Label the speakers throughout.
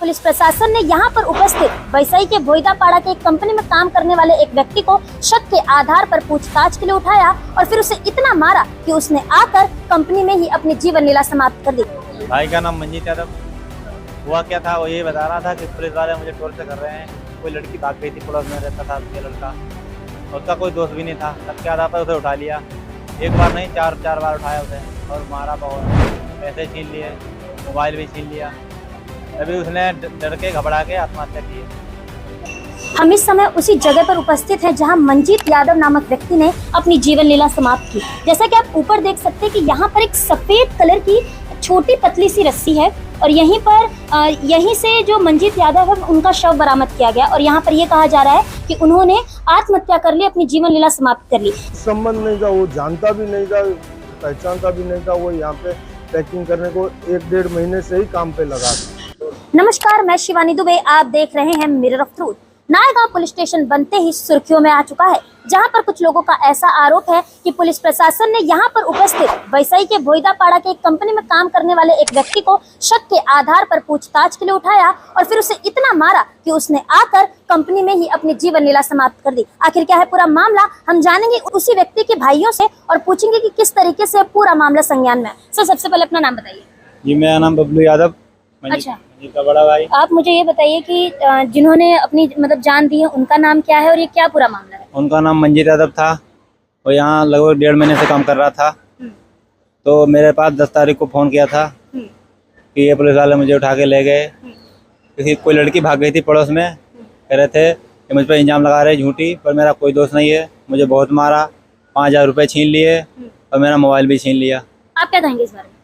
Speaker 1: Police प्रशासन ने यहाँ पर उपस्थित वैशाली के भोईदापाड़ा के एक कंपनी में काम करने वाले एक व्यक्ति को शक के आधार पर पूछताछ के लिए उठाया और फिर उसे इतना मारा कि उसने आकर कंपनी में ही अपनी जीवन लीला समाप्त कर दी।
Speaker 2: भाई का नाम मंजीत यादव। हुआ क्या था, वो ये बता रहा था कि पुलिस वाले मुझे टॉर्चर कर रहे हैं। कोई लड़की भाग गई थी, पड़ोस में रहता था ये लड़का, उसका कोई दोस्त भी नहीं था। तब क्या था, उसे उठा लिया। एक बार नहीं, चार बार उठाया उसे और मारा बहुत। पैसे छीन लिए, मोबाइल भी छीन लिया। तभी उसने डर के घबरा के आत्महत्या की।
Speaker 1: हम इस समय उसी जगह पर उपस्थित हैं जहां मंजीत यादव नामक व्यक्ति ने अपनी जीवन लीला समाप्त की। जैसा कि आप ऊपर देख सकते हैं कि यहाँ पर एक सफेद कलर की छोटी पतली सी रस्सी है और यहीं से जो मंजीत यादव है उनका शव बरामद किया गया और यहाँ पर ये कहा जा रहा है कि उन्होंने आत्महत्या कर ली, अपनी जीवन लीला समाप्त कर ली।
Speaker 3: संबंध नहीं था, वो जानता भी नहीं था, पहचानता भी नहीं था। वो यहाँ पे पैकिंग करने को 1-1.5 महीने से ही काम पे लगा।
Speaker 1: नमस्कार, मैं शिवानी दुबे, आप देख रहे हैं mirror of truth. Naigaon police station बनते ही सुर्खियों में आ चुका है, जहां पर कुछ लोगों का ऐसा आरोप है कि पुलिस प्रशासन ने यहां पर उपस्थित वैशाली के भोईदापाड़ा के एक कंपनी में काम करने वाले एक व्यक्ति को शक के आधार पर पूछताछ के लिए उठाया और फिर उसे इतना मारा कि उसने आकर कंपनी में ही अपनी जीवन लीला समाप्त कर दी। आखिर क्या है पूरा मामला, हम जानेंगे उसी व्यक्ति के भाइयों से और पूछेंगे कि किस तरीके से पूरा मामला संज्ञान में है। सर, सबसे पहले अपना नाम बताइए।
Speaker 2: जी, मेरा नाम बबलू यादव,
Speaker 1: अच्छा,
Speaker 2: का बड़ा भाई।
Speaker 1: आप मुझे ये बताइए कि जिन्होंने अपनी जान दी है उनका नाम क्या है और ये क्या पूरा मामला है?
Speaker 2: उनका नाम मंजीत यादव था और यहाँ लगभग 1.5 महीने से काम कर रहा था। तो मेरे पास 10 तारीख को फ़ोन किया था कि ये पुलिस वाले मुझे उठा के ले गए, क्योंकि कोई लड़की भाग गई थी पड़ोस में। कह रहे थे कि मुझ पर इल्ज़ाम लगा रहे झूठी, पर मेरा कोई दोस्त नहीं है। मुझे बहुत मारा, 5,000 रुपये छीन लिए और मेरा मोबाइल भी छीन लिया।
Speaker 1: आप क्या कहेंगे इस बारे में?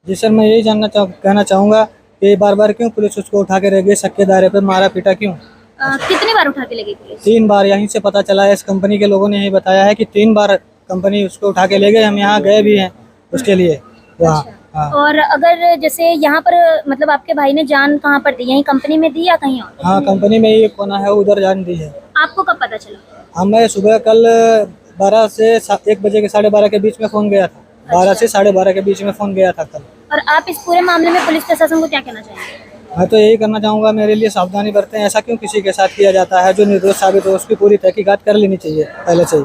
Speaker 4: जी सर, मैं यही कहना चाहूँगा कि बार क्यों पुलिस उसको उठा के रह गई, शक के दायरे पे मारा पीटा क्यों?
Speaker 1: कितनी बार उठा के ले गई पुलिस?
Speaker 4: 3 बार। यहीं से पता चला है, इस कंपनी के लोगों ने यही बताया है कि 3 बार कंपनी उसको उठा के ले गए। हम यहाँ गए भी हैं उसके लिए वहाँ।
Speaker 1: अच्छा।
Speaker 4: हाँ।
Speaker 1: और अगर जैसे यहाँ पर आपके भाई ने जान कहाँ पर दी, यहीं कंपनी में दी या कहीं और?
Speaker 4: हाँ, कंपनी में ही कोना है, उधर जान दी है।
Speaker 1: आपको कब पता चला?
Speaker 4: हमें सुबह कल 12 से 1 बजे के 12:30 के बीच में फ़ोन गया था। 12 से 12:30 के बीच में फ़ोन गया था कल।
Speaker 1: और आप इस पूरे मामले में पुलिस प्रशासन को क्या कहना चाहेंगे?
Speaker 4: मैं तो यही करना चाहूँगा, मेरे लिए सावधानी बरतें। ऐसा क्यों किसी के साथ किया जाता है? जो निर्दोष साबित हो उसकी पूरी तहकीकात कर लेनी चाहिए पहले से ही।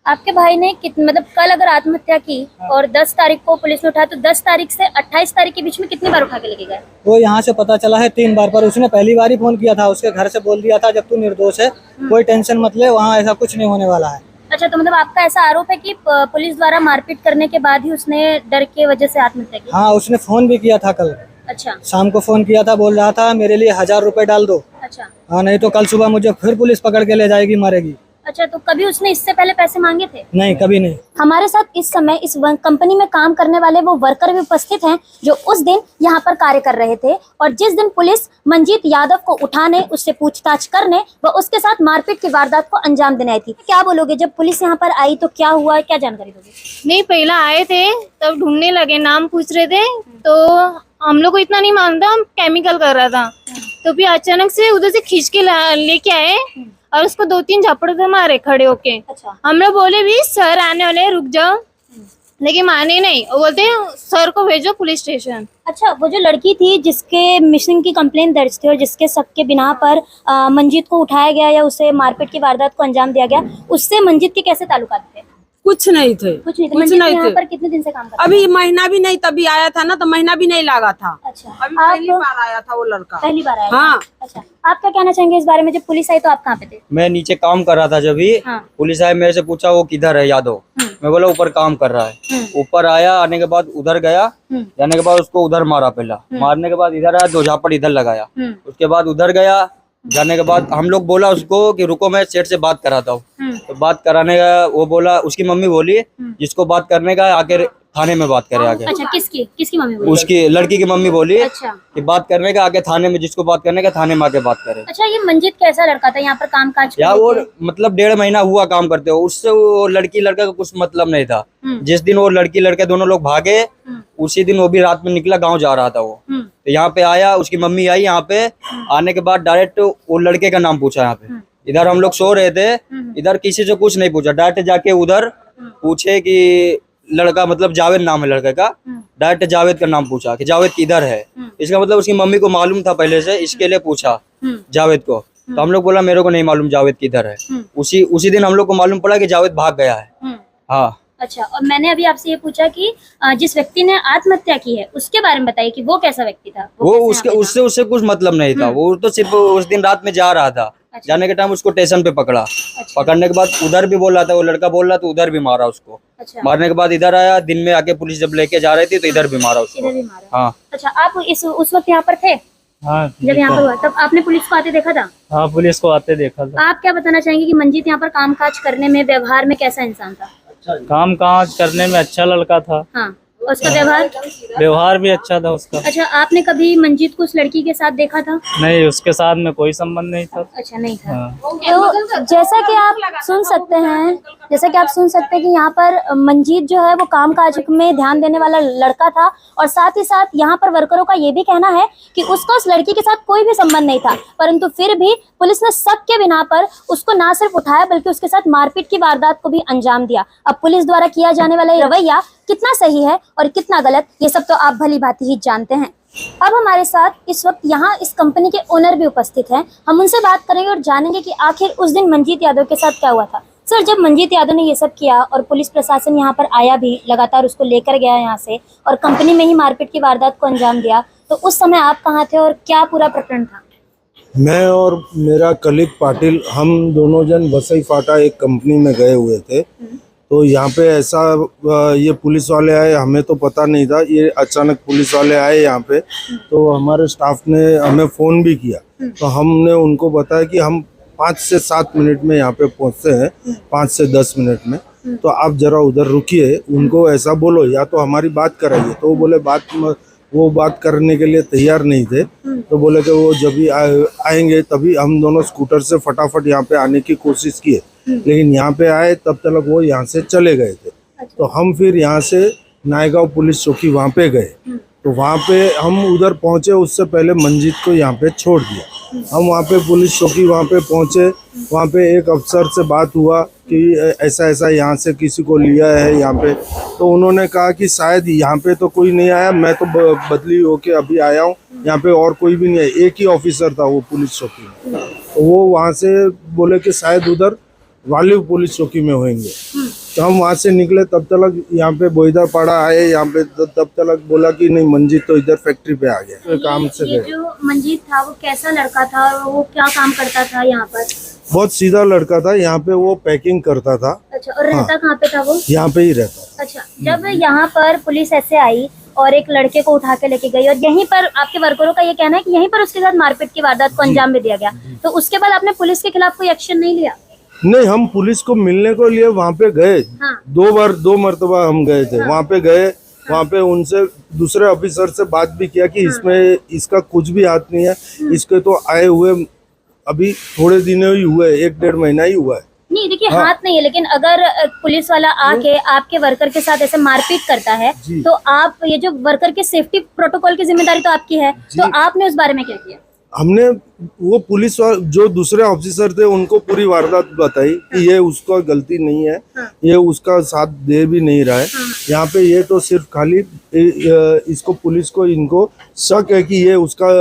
Speaker 1: आपके भाई ने कल अगर आत्महत्या की और 10 तारीख को पुलिस ने उठाया, तो 10 तारीख से 28 तारीख के बीच में कितनी बार उठा के लेके गए?
Speaker 4: वो यहाँ से पता चला है 3 बार, पर उसने पहली बार ही फोन किया था। उसके घर से बोल दिया था जब तू निर्दोष है कोई टेंशन मत ले, वहाँ ऐसा कुछ नहीं होने वाला है।
Speaker 1: अच्छा, तो आपका ऐसा आरोप है कि पुलिस द्वारा मारपीट करने के बाद ही उसने डर के वजह से आत्महत्या की?
Speaker 4: हाँ, उसने फोन भी किया था कल।
Speaker 1: अच्छा,
Speaker 4: शाम को फोन किया था, बोल रहा था मेरे लिए 1,000 रुपए डाल दो।
Speaker 1: अच्छा।
Speaker 4: हाँ, नहीं तो कल सुबह मुझे फिर पुलिस पकड़ के ले जाएगी, मारेगी।
Speaker 1: अच्छा, तो कभी उसने इससे पहले पैसे मांगे थे?
Speaker 4: नहीं, कभी नहीं।
Speaker 1: हमारे साथ इस समय इस कंपनी में काम करने वाले वो वर्कर भी उपस्थित हैं जो उस दिन यहाँ पर कार्य कर रहे थे और जिस दिन पुलिस मंजीत यादव को उठाने, उससे पूछताछ करने व उसके साथ मारपीट की वारदात को अंजाम देने आई थी। क्या बोलोगे, जब पुलिस यहाँ पर आई तो क्या हुआ, क्या जानकारी दोगे?
Speaker 5: नहीं, पहला आए थे तब ढूंढने लगे, नाम पूछ रहे थे, तो हम लोग को इतना नहीं मालूम था, हम केमिकल कर रहा था। तो फिर अचानक से उधर से खींच के लेके आए और उसको 2-3 झपड़ से मारे खड़े होके।
Speaker 1: अच्छा।
Speaker 5: हम लोग बोले भी सर आने वाले, रुक जाओ, लेकिन माने नहीं। वो बोलते सर को भेजो पुलिस स्टेशन।
Speaker 1: अच्छा, वो जो लड़की थी जिसके मिसिंग की कंप्लेंट दर्ज थी और जिसके शक के बिना पर मंजीत को उठाया गया या उसे मारपीट की वारदात को अंजाम दिया गया, उससे मंजीत के कैसे ताल्लुकात थे?
Speaker 6: कुछ नहीं थे।
Speaker 1: कुछ नहीं थे। मंजीत यहाँ पर कितने दिन से काम करता है?
Speaker 6: अभी महीना भी नहीं, तभी आया था ना, तो महीना भी नहीं लगा था।
Speaker 1: अच्छा,
Speaker 6: अभी पहली बार आया था वो लड़का।
Speaker 1: पहली बार आया?
Speaker 6: हाँ।
Speaker 1: अच्छा, आप क्या कहना चाहेंगे इस बारे में? जब पुलिस आई तो आप कहाँ पे थे?
Speaker 2: मैं नीचे काम कर रहा था, जब ही पुलिस आए मेरे से पूछा वो किधर है यादव। मैं बोला ऊपर काम कर रहा है। ऊपर आया, आने के बाद उधर गया, जाने के बाद उसको उधर मारा। पहला मारने के बाद इधर आया, 2 झापड़ इधर लगाया। उसके बाद उधर गया, जाने के बाद हम लोग बोला उसको कि रुको मैं सेठ से बात कराता हूँ। तो बात कराने का वो बोला, उसकी मम्मी बोली जिसको बात करने का आके थाने में बात करे आगे।
Speaker 1: अच्छा, किसकी मम्मी बोली?
Speaker 2: उसकी लड़की की मम्मी बोली
Speaker 1: अच्छा।
Speaker 2: कि बात करने का आगे थाने में, जिसको बात करने का थाने में आके बात करे।
Speaker 1: अच्छा, ये मंजीत कैसा लड़का था? यहाँ पर काम काज
Speaker 2: या वो 1.5 महीना हुआ काम करते हो, उससे वो लड़की लड़का का कुछ मतलब नहीं था। जिस दिन वो लड़की लड़के दोनों लोग भागे, उसी दिन वो भी रात में निकला, गाँव जा रहा था वो। तो यहाँ पे आया, उसकी मम्मी आई यहाँ पे। आने के बाद डायरेक्ट वो लड़के का नाम पूछा। यहाँ पे इधर हम लोग सो रहे थे, इधर किसी से कुछ नहीं पूछा, डायरेक्ट जाके उधर पूछे कि लड़का मतलब जावेद नाम है लड़के का, डायरेक्ट जावेद का नाम पूछा कि जावेद किधर है। इसका मतलब उसकी मम्मी को मालूम था पहले से, इसके लिए पूछा जावेद को। तो हम लोग बोला मेरे को नहीं मालूम जावेद किधर है। उसी दिन हम लोग को मालूम पड़ा कि जावेद भाग गया है। हाँ।
Speaker 1: अच्छा, और मैंने अभी आपसे ये पूछा कि जिस व्यक्ति ने आत्महत्या की है उसके बारे में बताइए कि वो कैसा व्यक्ति था।
Speaker 2: वो
Speaker 1: कैसे
Speaker 2: उसके
Speaker 1: यहाँ
Speaker 2: उससे कुछ मतलब नहीं था। वो तो सिर्फ उस दिन रात में जा रहा था।
Speaker 1: अच्छा।
Speaker 2: जाने के टाइम उसको स्टेशन पे पकड़ा।
Speaker 1: अच्छा।
Speaker 2: पकड़ने के बाद उधर भी बोल रहा था, वो लड़का बोल रहा था उधर भी मारा उसको।
Speaker 1: अच्छा।
Speaker 2: मारने के बाद इधर आया, दिन में आके पुलिस जब लेके जा रही थी तो इधर भी मारा उसको।
Speaker 1: इधर भी मारा।
Speaker 2: हाँ।
Speaker 1: अच्छा, आप उस वक्त यहाँ पर थे
Speaker 4: हाँ
Speaker 1: जब यहाँ पर हुआ, तब आपने पुलिस को आते देखा था?
Speaker 4: हाँ, पुलिस को आते देखा था।
Speaker 1: आप क्या बताना चाहेंगे कि मंजीत यहाँ पर कामकाज करने में, व्यवहार में कैसा इंसान था?
Speaker 4: काम काज करने में अच्छा लड़का था।
Speaker 1: हाँ, और उसका व्यवहार
Speaker 4: भी अच्छा था उसका।
Speaker 1: अच्छा, आपने कभी मंजीत को उस लड़की के साथ देखा था?
Speaker 4: नहीं, उसके साथ में कोई संबंध नहीं था।
Speaker 1: अच्छा, नहीं था।
Speaker 4: हाँ।
Speaker 1: तो जैसा कि आप सुन सकते हैं कि यहाँ पर मंजीत जो है वो कामकाज में ध्यान देने वाला लड़का था, और साथ ही साथ यहाँ पर वर्करों का ये भी कहना है कि उसका उस लड़की के साथ कोई भी संबंध नहीं था, परंतु फिर भी पुलिस ने शक के बिना पर उसको ना सिर्फ उठाया बल्कि उसके साथ मारपीट की वारदात को भी अंजाम दिया। अब पुलिस द्वारा किया जाने वाला ये रवैया कितना सही है और कितना गलत, ये सब तो आप भली भांति ही जानते हैं। अब हमारे साथ इस वक्त यहाँ इस कंपनी के ओनर भी उपस्थित हैं। हम उनसे बात करेंगे और जानेंगे कि आखिर उस दिन मंजीत यादव के साथ क्या हुआ था। सर, जब मंजीत यादव ने ये सब किया और पुलिस प्रशासन यहाँ पर आया भी, लगातार उसको लेकर गया यहाँ से और कंपनी में ही मारपीट की वारदात को अंजाम दिया, तो उस समय आप कहाँ थे और क्या पूरा प्रकरण था?
Speaker 3: मैं और मेरा कलीग पाटिल, हम दोनों जन वसई फाटा एक कंपनी में गए हुए थे। तो यहाँ पे ऐसा ये पुलिस वाले आए, हमें तो पता नहीं था। ये अचानक पुलिस वाले आए यहाँ पे, तो हमारे स्टाफ ने हमें फ़ोन भी किया। तो हमने उनको बताया कि हम 5 से 7 मिनट में यहाँ पे पहुँचते हैं, 5 से 10 मिनट में, तो आप ज़रा उधर रुकिए, उनको ऐसा बोलो या तो हमारी बात कराइए। तो वो बोले वो बात करने के लिए तैयार नहीं थे। तो बोले कि वो जब भी आएंगे तभी। हम दोनों स्कूटर से फटाफट यहाँ पे आने की कोशिश किए, लेकिन यहाँ पे आए तब तक वो यहाँ से चले गए थे। तो हम फिर यहाँ से नायगांव पुलिस चौकी वहाँ पे गए। तो वहाँ पे हम उधर पहुँचे, उससे पहले मंजीत को यहाँ पे छोड़ दिया। हम वहाँ पे पुलिस चौकी वहाँ पे पहुँचे, वहाँ पे एक अफसर से बात हुआ कि ऐसा ऐसा यहाँ से किसी को लिया है यहाँ पे। तो उन्होंने कहा कि शायद यहाँ पे तो कोई नहीं आया, मैं तो बदली होके अभी आया हूँ, यहाँ पे और कोई भी नहीं है। एक ही ऑफिसर था वो पुलिस चौकी में। तो वो वहाँ से बोले कि शायद उधर वालिव पुलिस चौकी में होंगे। तो हम वहाँ से निकले, तब तक यहाँ पे बोईदा पाड़ा आए। यहाँ पे तब तक बोला कि नहीं, मंजीत तो इधर फैक्ट्री पे आ गया। तो काम से
Speaker 1: ये जो मंजीत था वो कैसा लड़का था और वो क्या काम करता था यहाँ पर?
Speaker 3: बहुत सीधा लड़का था। यहाँ पे वो पैकिंग करता था।
Speaker 1: अच्छा, और रहता कहाँ पे था वो?
Speaker 3: यहाँ पे ही रहता।
Speaker 1: अच्छा, जब यहाँ पर पुलिस ऐसे आई और एक लड़के को उठा के लेके गई और यहीं पर आपके वर्करों का ये कहना है कि यहीं पर उसके साथ मारपीट की वारदात को अंजाम भी दिया गया, तो उसके बाद आपने पुलिस के खिलाफ कोई एक्शन नहीं लिया?
Speaker 3: नहीं, हम पुलिस को मिलने को लिए वहाँ पे गए।
Speaker 1: हाँ।
Speaker 3: 2 मरतबा हम गए थे। वहाँ पे गए, वहाँ पे उनसे दूसरे ऑफिसर से बात भी किया कि इसमें इसका कुछ भी हाथ नहीं है। इसके तो आए हुए अभी थोड़े दिन ही हुए, 1-1.5 महीना ही हुआ है।
Speaker 1: नहीं, देखिए हाथ नहीं है, लेकिन अगर पुलिस वाला आके आपके वर्कर के साथ ऐसे मारपीट करता है तो आप, ये जो वर्कर के सेफ्टी प्रोटोकॉल की जिम्मेदारी तो आपकी है, तो आपने उस बारे में क्या किया? हमने
Speaker 3: वो पुलिस वाले जो दूसरे ऑफिसर थे उनको पूरी वारदात बताई कि ये उसका गलती नहीं है, ये उसका साथ दे भी नहीं रहा है। यहाँ पे ये तो सिर्फ खाली इसको पुलिस को इनको शक है कि ये उसका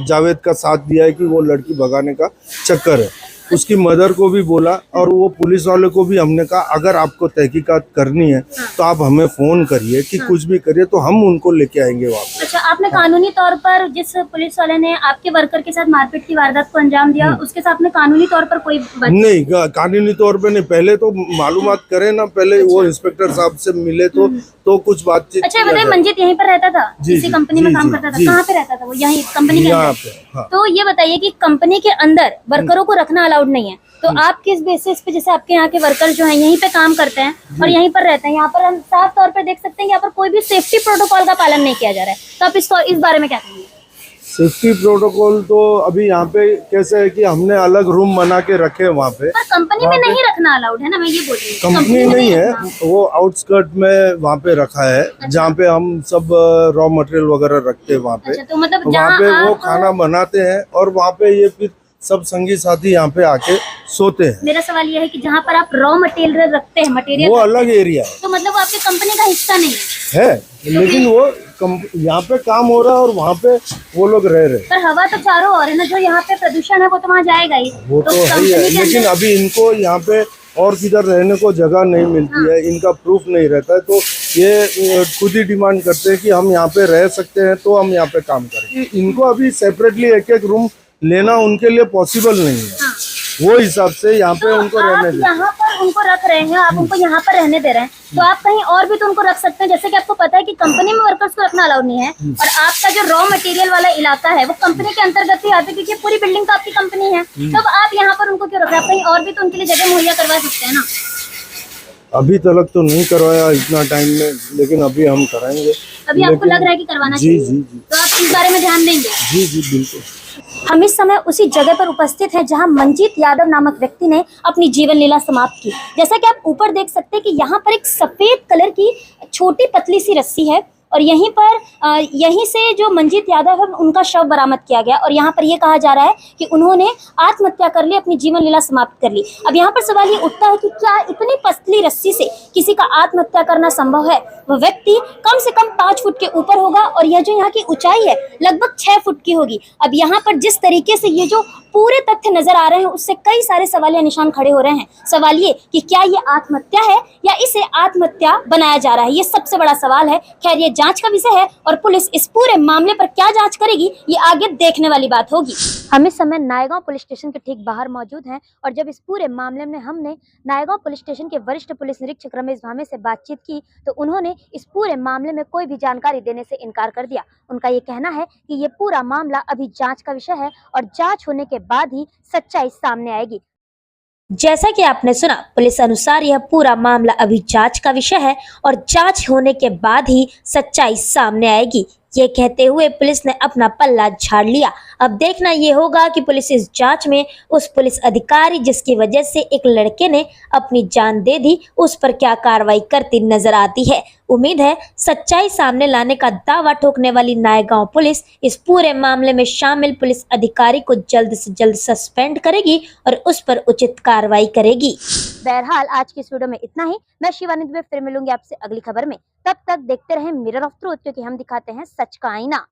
Speaker 3: जावेद का साथ दिया है कि वो लड़की भगाने का चक्कर है। उसकी मदर को भी बोला और वो पुलिस वाले को भी हमने कहा अगर आपको तहकीकात करनी है तो आप हमें फोन करिए कि कुछ भी करिए तो हम उनको लेके आएंगे वापस।
Speaker 1: अच्छा, आपने कानूनी तौर पर जिस पुलिस वाले ने आपके वर्कर के साथ मारपीट की वारदात को अंजाम दिया उसके साथ में कानूनी तौर पर कोई
Speaker 3: नहीं, कानूनी तौर पे नहीं। पहले तो मालूमात करे ना, पहले वो इंस्पेक्टर साहब से मिले तो कुछ बातचीत।
Speaker 1: अच्छा, बताइए, मंजीत यहीं पर रहता था? इसी कंपनी में काम करता था? कहाँ पे रहता था वो? यहीं कंपनी के अंदर? तो ये बताइए कि कंपनी के अंदर वर्करों को रखना अलाउड नहीं है, तो आप किस बेसिस पे, जैसे आपके यहाँ के वर्कर जो हैं यहीं पे काम करते हैं और यहीं पर रहते हैं, यहाँ पर हम साफ तौर पे देख सकते हैं यहाँ पर कोई भी सेफ्टी प्रोटोकॉल का पालन नहीं किया जा रहा है, तो आप इस बारे में क्या कहेंगे?
Speaker 3: सेफ्टी प्रोटोकॉल तो अभी यहाँ पे कैसे है कि हमने अलग रूम बना के रखे वहाँ पे,
Speaker 1: पर कंपनी में नहीं रखना अलाउड है ना, मैं ये बोल रही हूँ।
Speaker 3: कंपनी नहीं है, वो आउटस्कर्ट में वहाँ पे रखा है। अच्छा। जहाँ पे हम सब रॉ मटेरियल वगैरह रखते हैं वहाँ पे।
Speaker 1: अच्छा, तो मतलब
Speaker 3: वहाँ पे वो खाना बनाते हैं और वहाँ पे ये फिर सब संगी साथी यहाँ पे आके सोते हैं।
Speaker 1: मेरा सवाल यह है कि जहाँ पर आप रॉ मटेरियल रखते हैं, मटेरियल
Speaker 3: वो अलग एरिया
Speaker 1: तो मतलब वो आपकी कंपनी का हिस्सा नहीं है।
Speaker 3: लेकिन वो यहाँ पे काम हो रहा है और वहाँ पे वो लोग रह रहे हैं।
Speaker 1: पर हवा तो चारों ओर है ना, जो यहाँ पे प्रदूषण है वो तो वहाँ जाएगा ही।
Speaker 3: वो तो है ही है,
Speaker 1: कंपनी के
Speaker 3: लेकिन
Speaker 1: अंदर-
Speaker 3: अभी इनको यहाँ पे और किधर रहने को जगह नहीं मिलती है, इनका प्रूफ नहीं रहता है, तो ये खुद ही डिमांड करते हैं कि हम यहाँ पे रह सकते हैं तो हम यहाँ पे काम करें। इनको अभी सेपरेटली एक एक रूम लेना उनके लिए पॉसिबल नहीं है। वो हिसाब से यहाँ पे उनको
Speaker 1: आप
Speaker 3: रहने दें।
Speaker 1: यहाँ पर उनको रख रहे हैं, आप उनको यहाँ पर रहने दे रहे हैं, तो आप कहीं और भी तो उनको रख सकते हैं। जैसे कि आपको पता है कि कंपनी में वर्कर्स को रखना अलाउड नहीं है, और आपका जो रॉ मटेरियल वाला इलाका है वो कंपनी के अंतर्गत ही आता है, क्योंकि पूरी बिल्डिंग तो आपकी कंपनी है। तब आप यहाँ पर उनको क्यों रख रहे हैं? आप कहीं और भी तो उनके लिए जगह मुहैया करवा सकते हैं ना।
Speaker 3: अभी तक तो नहीं करवाया इतना टाइम में, लेकिन अभी हम कराएंगे।
Speaker 1: अभी आपको लग रहा है कि करवाना
Speaker 3: जी
Speaker 1: चाहिए,
Speaker 3: जी जी
Speaker 1: तो आप इस बारे में ध्यान देंगे।
Speaker 3: जी जी बिल्कुल।
Speaker 1: हम इस समय उसी जगह पर उपस्थित हैं जहां मंजीत यादव नामक व्यक्ति ने अपनी जीवन लीला समाप्त की। जैसा कि आप ऊपर देख सकते हैं कि यहाँ पर एक सफेद कलर की छोटी पतली सी रस्सी है, और यहीं पर यहीं से जो मंजीत यादव है उनका शव बरामद किया गया, और यहाँ पर यह कहा जा रहा है कि उन्होंने आत्महत्या कर ली, अपनी जीवन लीला समाप्त कर ली। अब यहाँ पर सवाल ये उठता है कि क्या इतनी पतली रस्सी से किसी का आत्महत्या करना संभव है? वह व्यक्ति कम से कम 5 फुट के ऊपर होगा, और यह जो यहाँ की ऊंचाई है लगभग 6 फुट की होगी। अब यहाँ पर जिस तरीके से ये जो पूरे तथ्य नजर आ रहे हैं उससे कई सारे सवालिया निशान खड़े हो रहे हैं। सवाल ये कि क्या ये आत्महत्या है या इसे आत्महत्या बनाया जा रहा है, ये सबसे बड़ा सवाल है। खैर ये जांच का विषय है, और पुलिस इस पूरे मामले पर क्या जांच करेगी ये आगे देखने वाली बात होगी। हम इस समय नायगांव पुलिस स्टेशन के ठीक बाहर मौजूद हैं, और जब इस पूरे मामले में हमने नायगांव पुलिस स्टेशन के वरिष्ठ पुलिस निरीक्षक रमेश भामे से बातचीत की, तो उन्होंने इस पूरे मामले में कोई भी जानकारी देने से इनकार कर दिया। उनका ये कहना है कि ये पूरा मामला अभी जांच का विषय है, और जांच होने के बाद ही सच्चाई सामने आएगी। जैसा कि आपने सुना, पुलिस अनुसार यह पूरा मामला अभी जांच का विषय है, और जांच होने के बाद ही सच्चाई सामने आएगी। ये कहते हुए पुलिस ने अपना पल्ला झाड़ लिया। अब देखना ये होगा कि पुलिस इस जांच में उस पुलिस अधिकारी जिसकी वजह से एक लड़के ने अपनी जान दे दी, उस पर क्या कार्रवाई करती नजर आती है। उम्मीद है सच्चाई सामने लाने का दावा ठोकने वाली नायगांव पुलिस इस पूरे मामले में शामिल पुलिस अधिकारी को जल्द से जल्द सस्पेंड करेगी और उस पर उचित कार्रवाई करेगी। बहरहाल आज की इस वीडियो में इतना ही। मैं शिवानी दुबे फिर मिलूंगी आपसे अगली खबर में। तब तक देखते रहें मिरर ऑफ ट्रूथ, क्योंकि हम दिखाते हैं सच का आईना।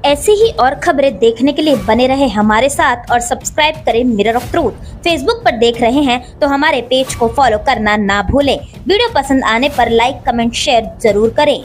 Speaker 1: ऐसी ही और खबरें देखने के लिए बने रहे हमारे साथ, और सब्सक्राइब करें मिरर ऑफ ट्रूथ। फेसबुक पर देख रहे हैं तो हमारे पेज को फॉलो करना ना भूलें। वीडियो पसंद आने पर लाइक, कमेंट, शेयर जरूर करें।